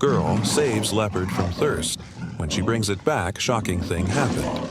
Girl saves leopard from thirst. When she brings it back, shocking thing happened.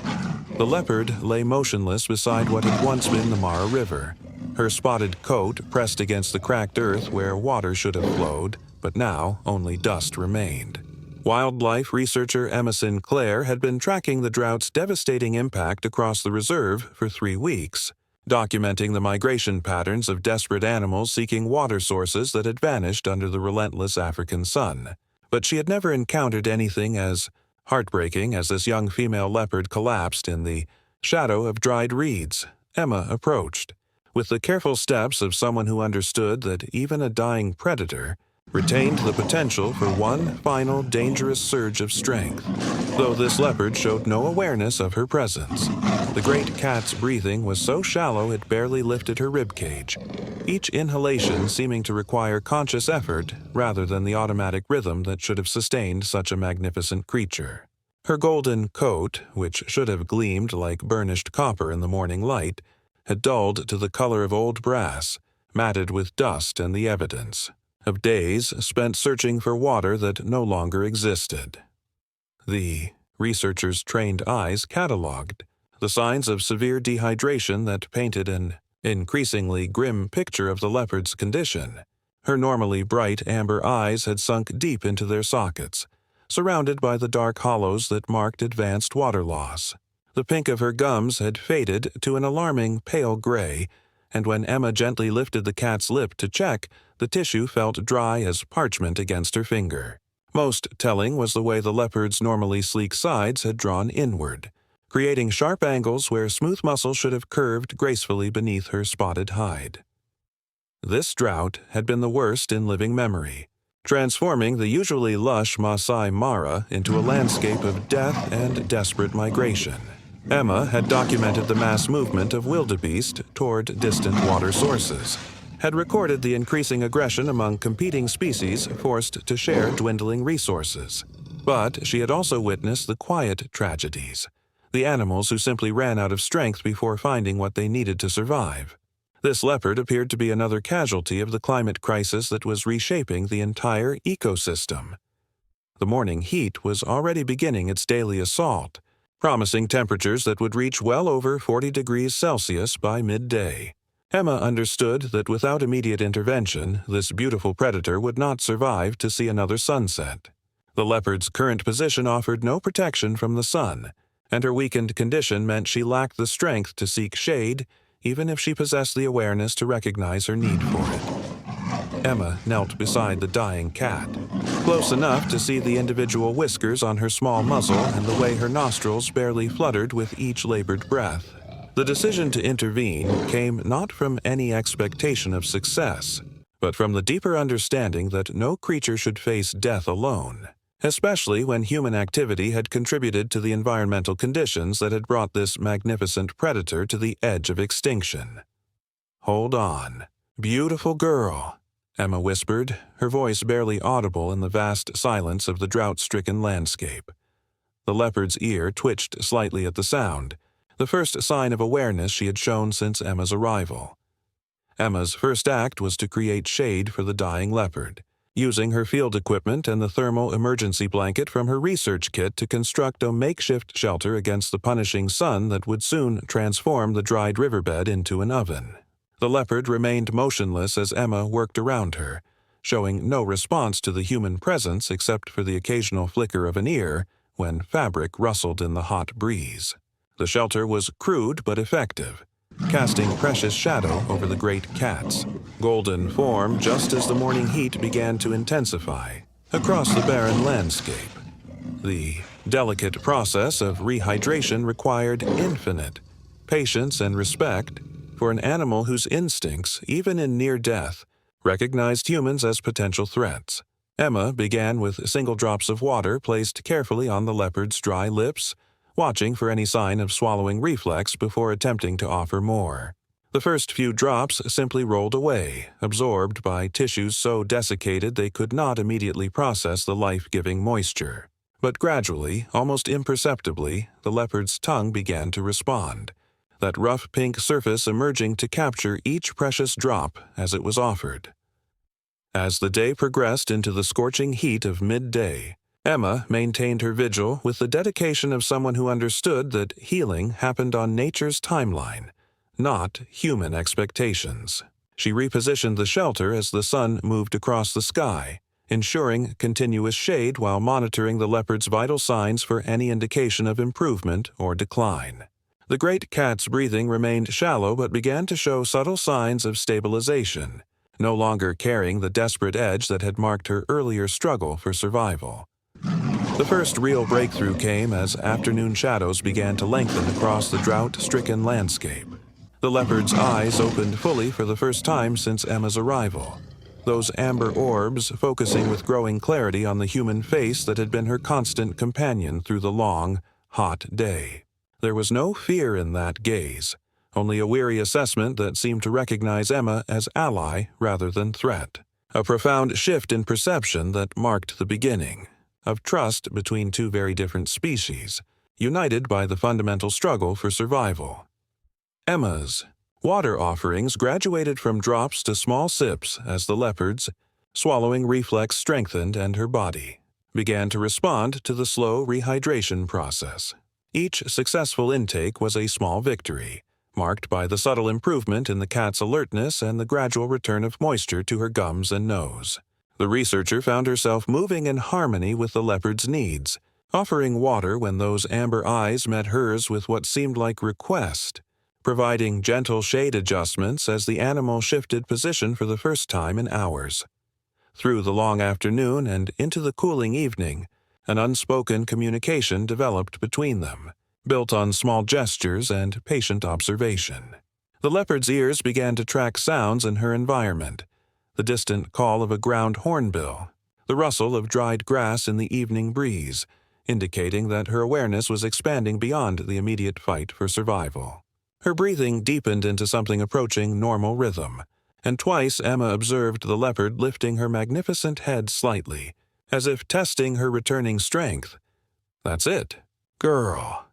The leopard lay motionless beside what had once been the Mara River. Her spotted coat pressed against the cracked earth where water should have flowed, but now only dust remained. Wildlife researcher Emma Sinclair had been tracking the drought's devastating impact across the reserve for 3 weeks, documenting the migration patterns of desperate animals seeking water sources that had vanished under the relentless African sun. But she had never encountered anything as heartbreaking as this young female leopard collapsed in the shadow of dried reeds. Emma approached, with the careful steps of someone who understood that even a dying predator retained the potential for one final dangerous surge of strength, though this leopard showed no awareness of her presence. The great cat's breathing was so shallow it barely lifted her ribcage, each inhalation seeming to require conscious effort rather than the automatic rhythm that should have sustained such a magnificent creature. Her golden coat, which should have gleamed like burnished copper in the morning light, had dulled to the color of old brass, matted with dust and the evidence of days spent searching for water that no longer existed. The researcher's trained eyes catalogued the signs of severe dehydration that painted an increasingly grim picture of the leopard's condition. Her normally bright amber eyes had sunk deep into their sockets, surrounded by the dark hollows that marked advanced water loss. The pink of her gums had faded to an alarming pale gray, and when Emma gently lifted the cat's lip to check, the tissue felt dry as parchment against her finger. Most telling was the way the leopard's normally sleek sides had drawn inward, creating sharp angles where smooth muscle should have curved gracefully beneath her spotted hide. This drought had been the worst in living memory, transforming the usually lush Masai Mara into a landscape of death and desperate migration. Emma had documented the mass movement of wildebeest toward distant water sources, had recorded the increasing aggression among competing species forced to share dwindling resources. But she had also witnessed the quiet tragedies, the animals who simply ran out of strength before finding what they needed to survive. This leopard appeared to be another casualty of the climate crisis that was reshaping the entire ecosystem. The morning heat was already beginning its daily assault, promising temperatures that would reach well over 40 degrees Celsius by midday. Emma understood that without immediate intervention, this beautiful predator would not survive to see another sunset. The leopard's current position offered no protection from the sun, and her weakened condition meant she lacked the strength to seek shade, even if she possessed the awareness to recognize her need for it. Emma knelt beside the dying cat, close enough to see the individual whiskers on her small muzzle and the way her nostrils barely fluttered with each labored breath. The decision to intervene came not from any expectation of success, but from the deeper understanding that no creature should face death alone, especially when human activity had contributed to the environmental conditions that had brought this magnificent predator to the edge of extinction. "Hold on, beautiful girl," Emma whispered, her voice barely audible in the vast silence of the drought-stricken landscape. The leopard's ear twitched slightly at the sound, the first sign of awareness she had shown since Emma's arrival. Emma's first act was to create shade for the dying leopard, using her field equipment and the thermal emergency blanket from her research kit to construct a makeshift shelter against the punishing sun that would soon transform the dried riverbed into an oven. The leopard remained motionless as Emma worked around her, showing no response to the human presence except for the occasional flicker of an ear when fabric rustled in the hot breeze. The shelter was crude but effective, casting precious shadow over the great cat's golden form just as the morning heat began to intensify across the barren landscape. The delicate process of rehydration required infinite patience and respect for an animal whose instincts, even in near death, recognized humans as potential threats. Emma began with single drops of water placed carefully on the leopard's dry lips, watching for any sign of swallowing reflex before attempting to offer more. The first few drops simply rolled away, absorbed by tissues so desiccated they could not immediately process the life-giving moisture. But gradually, almost imperceptibly, the leopard's tongue began to respond, that rough pink surface emerging to capture each precious drop as it was offered. As the day progressed into the scorching heat of midday, Emma maintained her vigil with the dedication of someone who understood that healing happened on nature's timeline, not human expectations. She repositioned the shelter as the sun moved across the sky, ensuring continuous shade while monitoring the leopard's vital signs for any indication of improvement or decline. The great cat's breathing remained shallow but began to show subtle signs of stabilization, no longer carrying the desperate edge that had marked her earlier struggle for survival. The first real breakthrough came as afternoon shadows began to lengthen across the drought-stricken landscape. The leopard's eyes opened fully for the first time since Emma's arrival, those amber orbs focusing with growing clarity on the human face that had been her constant companion through the long, hot day. There was no fear in that gaze, only a weary assessment that seemed to recognize Emma as ally rather than threat. A profound shift in perception that marked the beginning of trust between two very different species, united by the fundamental struggle for survival. Emma's water offerings graduated from drops to small sips as the leopard's swallowing reflex strengthened and her body began to respond to the slow rehydration process. Each successful intake was a small victory, marked by the subtle improvement in the cat's alertness and the gradual return of moisture to her gums and nose. The researcher found herself moving in harmony with the leopard's needs, offering water when those amber eyes met hers with what seemed like request, providing gentle shade adjustments as the animal shifted position for the first time in hours. Through the long afternoon and into the cooling evening, an unspoken communication developed between them, built on small gestures and patient observation. The leopard's ears began to track sounds in her environment, the distant call of a ground hornbill, the rustle of dried grass in the evening breeze, indicating that her awareness was expanding beyond the immediate fight for survival. Her breathing deepened into something approaching normal rhythm, and twice Emma observed the leopard lifting her magnificent head slightly, as if testing her returning strength. "That's it, girl,"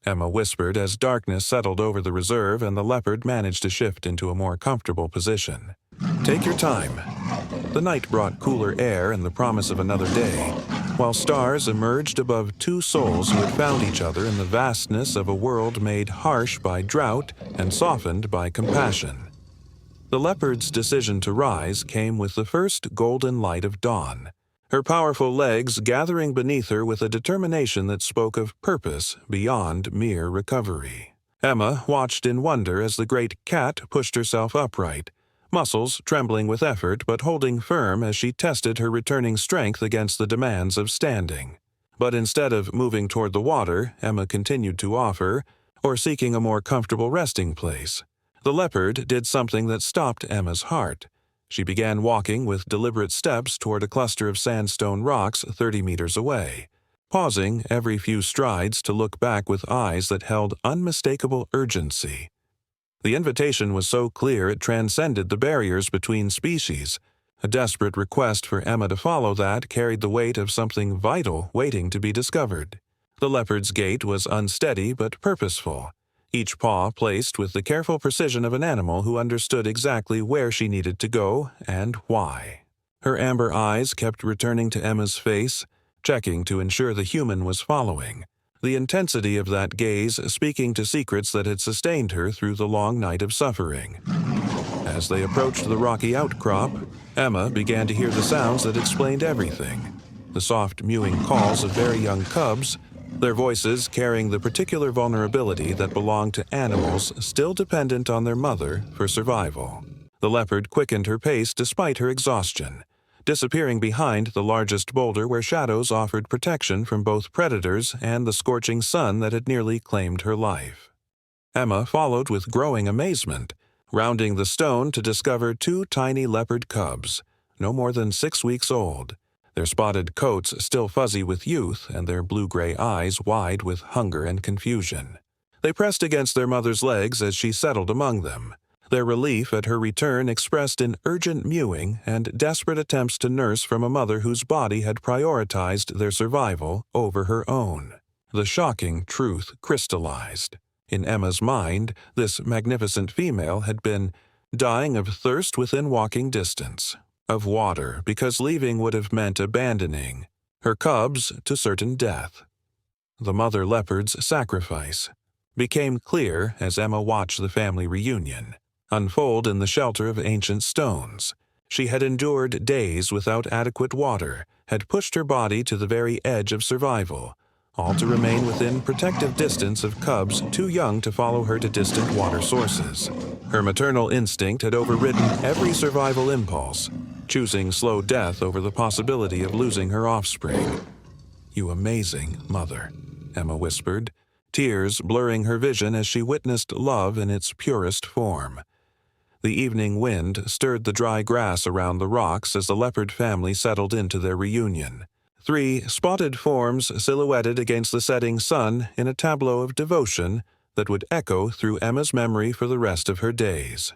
Emma whispered as darkness settled over the reserve and the leopard managed to shift into a more comfortable position. "Take your time." The night brought cooler air and the promise of another day, while stars emerged above two souls who had found each other in the vastness of a world made harsh by drought and softened by compassion. The leopard's decision to rise came with the first golden light of dawn, her powerful legs gathering beneath her with a determination that spoke of purpose beyond mere recovery. Emma watched in wonder as the great cat pushed herself upright, muscles trembling with effort but holding firm as she tested her returning strength against the demands of standing. But instead of moving toward the water Emma continued to offer, or seeking a more comfortable resting place, the leopard did something that stopped Emma's heart. She began walking with deliberate steps toward a cluster of sandstone rocks 30 meters away, pausing every few strides to look back with eyes that held unmistakable urgency. The invitation was so clear it transcended the barriers between species. A desperate request for Emma to follow that carried the weight of something vital waiting to be discovered. The leopard's gait was unsteady but purposeful, each paw placed with the careful precision of an animal who understood exactly where she needed to go and why. Her amber eyes kept returning to Emma's face, checking to ensure the human was following, the intensity of that gaze speaking to secrets that had sustained her through the long night of suffering. As they approached the rocky outcrop, Emma began to hear the sounds that explained everything, the soft mewing calls of very young cubs, their voices carrying the particular vulnerability that belonged to animals still dependent on their mother for survival. The leopard quickened her pace despite her exhaustion, disappearing behind the largest boulder where shadows offered protection from both predators and the scorching sun that had nearly claimed her life. Emma followed with growing amazement, rounding the stone to discover two tiny leopard cubs, no more than 6 weeks old, their spotted coats still fuzzy with youth and their blue-gray eyes wide with hunger and confusion. They pressed against their mother's legs as she settled among them, their relief at her return expressed in urgent mewing and desperate attempts to nurse from a mother whose body had prioritized their survival over her own. The shocking truth crystallized. In Emma's mind, this magnificent female had been dying of thirst within walking distance, of water because leaving would have meant abandoning her cubs to certain death. The mother leopard's sacrifice became clear as Emma watched the family reunion unfold in the shelter of ancient stones. She had endured days without adequate water, had pushed her body to the very edge of survival, all to remain within protective distance of cubs too young to follow her to distant water sources. Her maternal instinct had overridden every survival impulse, choosing slow death over the possibility of losing her offspring. "You amazing mother," Emma whispered, tears blurring her vision as she witnessed love in its purest form. The evening wind stirred the dry grass around the rocks as the leopard family settled into their reunion. 3 spotted forms silhouetted against the setting sun in a tableau of devotion that would echo through Emma's memory for the rest of her days.